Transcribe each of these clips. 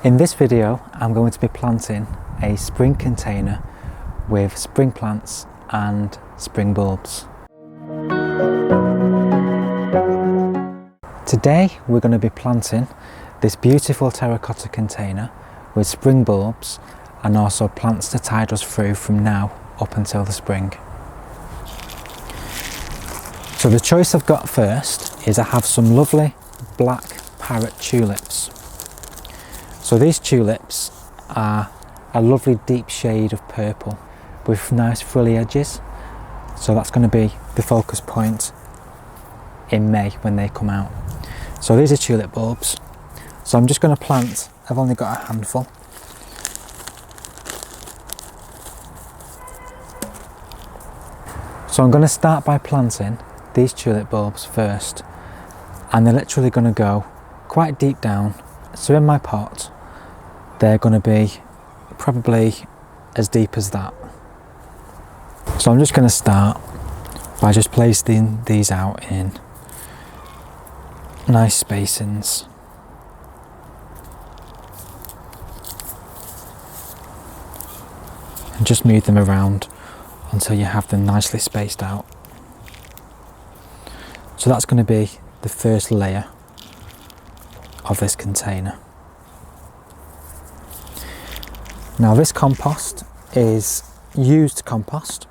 In this video I'm going to be planting a spring container with spring plants and spring bulbs. Today we're going to be planting this beautiful terracotta container with spring bulbs and also plants to tide us through from now up until the spring. So the choice I've got first is I have some lovely black Parrot tulips. So these tulips are a lovely deep shade of purple with nice frilly edges. So that's going to be the focus point in May when they come out. So these are tulip bulbs. So I'm just going to plant, I've only got a handful. So I'm going to start by planting these tulip bulbs first, and they're literally going to go quite deep down. So in my pot they're going to be probably as deep as that. So I'm just going to start by just placing these out in nice spacings. And just move them around until you have them nicely spaced out. So that's going to be the first layer of this container. Now this compost is used compost,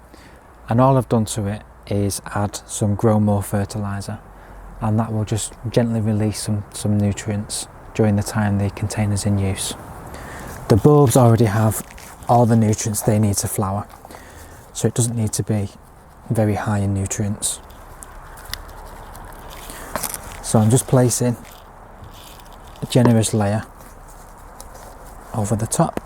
and all I've done to it is add some Grow More fertiliser, and that will just gently release some nutrients during the time the container's in use. The bulbs already have all the nutrients they need to flower, so it doesn't need to be very high in nutrients. So I'm just placing a generous layer over the top.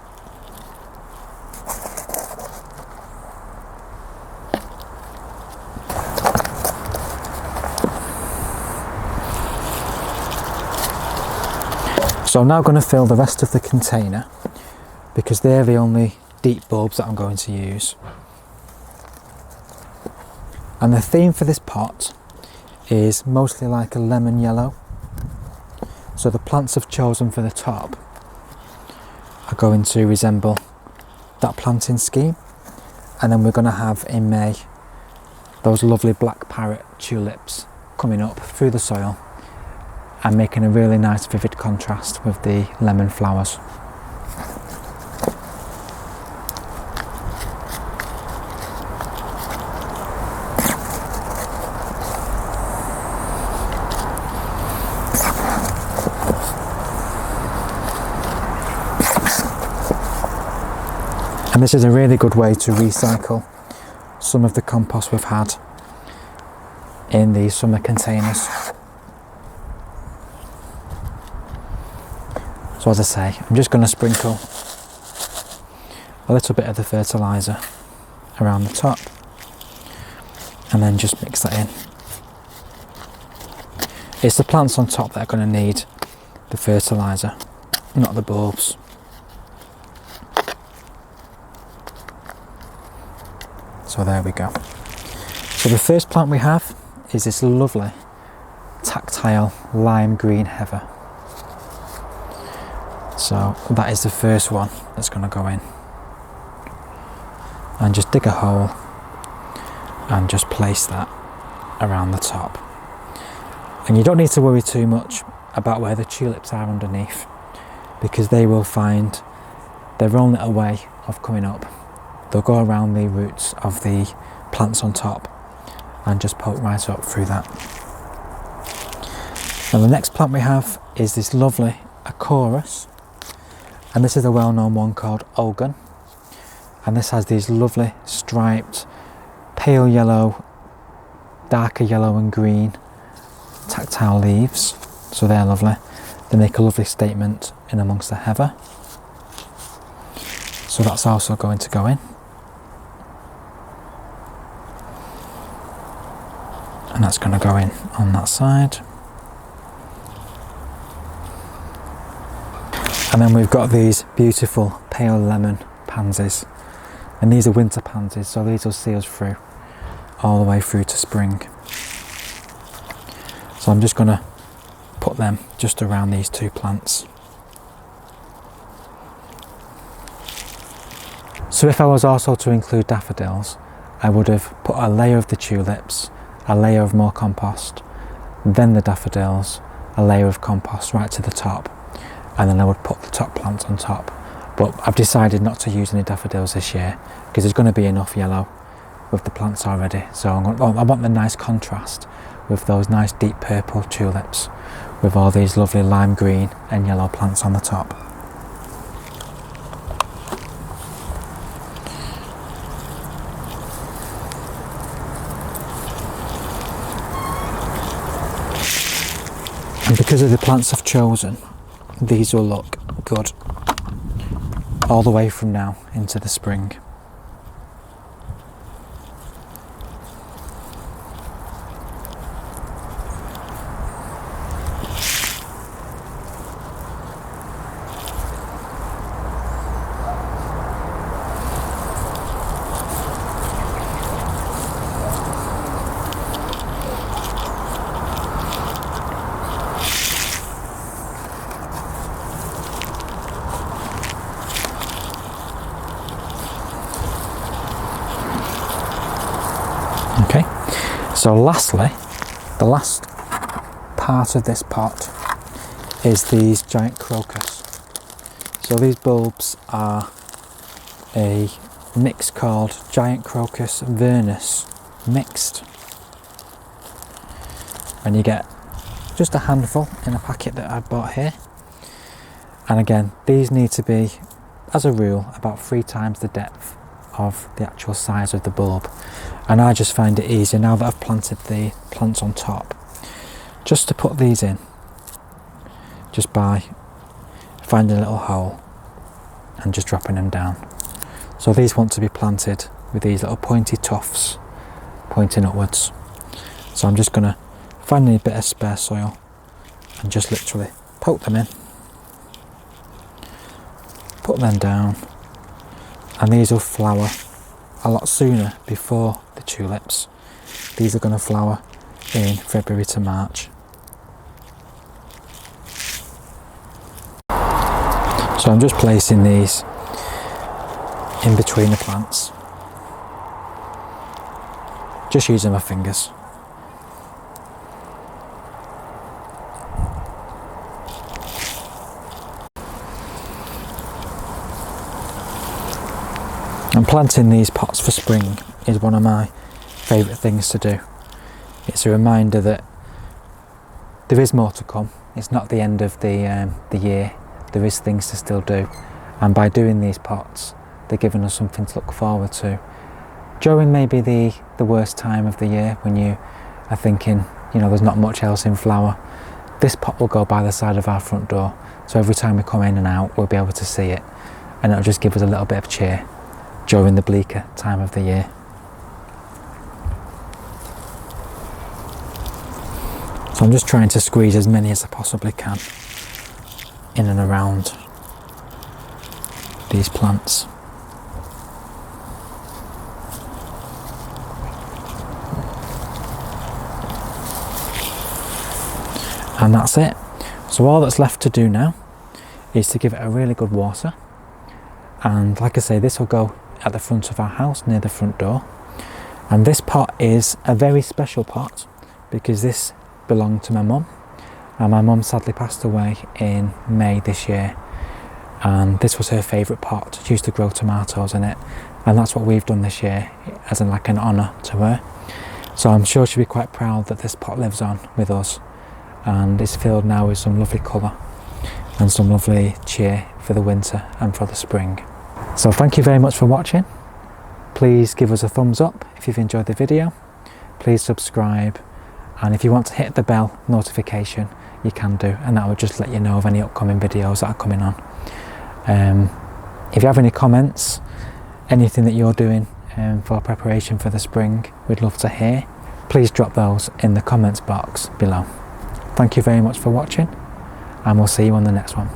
So I'm now going to fill the rest of the container because they're the only deep bulbs that I'm going to use. And the theme for this pot is mostly like a lemon yellow. So the plants I've chosen for the top are going to resemble that planting scheme. And then we're going to have in May those lovely black Parrot tulips coming up through the soil and making a really nice vivid contrast with the lemon flowers. And this is a really good way to recycle some of the compost we've had in these summer containers. So as I say, I'm just going to sprinkle a little bit of the fertiliser around the top and then just mix that in. It's the plants on top that are going to need the fertiliser, not the bulbs. So there we go. So the first plant we have is this lovely tactile lime green heather. So that is the first one that's going to go in. And just dig a hole and just place that around the top. And you don't need to worry too much about where the tulips are underneath, because they will find their own little way of coming up. They'll go around the roots of the plants on top and just poke right up through that. And the next plant we have is this lovely Acorus, and this is a well-known one called Ogon, and this has these lovely striped pale yellow, darker yellow and green tactile leaves. So they're lovely. They make a lovely statement in amongst the heather. So that's also going to go in. And that's going to go in on that side. And then we've got these beautiful pale lemon pansies, and these are winter pansies, so these will see us through all the way through to spring. So I'm just going to put them just around these two plants. So if I was also to include daffodils, I would have put a layer of the tulips, a layer of more compost, then the daffodils, a layer of compost right to the top, and then I would put the top plants on top. But I've decided not to use any daffodils this year because there's going to be enough yellow with the plants already. So I want the nice contrast with those nice deep purple tulips with all these lovely lime green and yellow plants on the top. And because of the plants I've chosen, these will look good all the way from now into the spring. Okay, so lastly, the last part of this pot is these giant crocus. So these bulbs are a mix called giant crocus Vernus mixed, and you get just a handful in a packet that I bought here. And again, these need to be, as a rule, about 3 times the depth of the actual size of the bulb. And I just find it easier now that I've planted the plants on top, just to put these in just by finding a little hole and just dropping them down. So these want to be planted with these little pointy tufts pointing upwards. So I'm just going to find a bit of spare soil and just literally poke them in, put them down, and these will flower a lot sooner before the tulips. These are going to flower in February to March. So I'm just placing these in between the plants, just using my fingers. And planting these pots for spring is one of my favourite things to do. It's a reminder that there is more to come. It's not the end of the year. There is things to still do, and by doing these pots, they're giving us something to look forward to during maybe the worst time of the year, when you are thinking, you know, there's not much else in flower. This pot will go by the side of our front door, so every time we come in and out, we'll be able to see it, and it'll just give us a little bit of cheer during the bleaker time of the year. So I'm just trying to squeeze as many as I possibly can in and around these plants. And that's it. So all that's left to do now is to give it a really good water. And like I say, this will go at the front of our house near the front door. And this pot is a very special pot because this belonged to my mum, and my mum sadly passed away in May this year, and this was her favourite pot. She used to grow tomatoes in it, and that's what we've done this year as an honour to her. So I'm sure she'll be quite proud that this pot lives on with us and is filled now with some lovely colour and some lovely cheer for the winter and for the spring. So thank you very much for watching. Please give us a thumbs up if you've enjoyed the video. Please subscribe, and if you want to hit the bell notification, you can do, and that will just let you know of any upcoming videos that are coming on. If you have any comments, anything that you're doing for preparation for the spring, we'd love to hear. Please drop those in the comments box below. Thank you very much for watching, and we'll see you on the next one.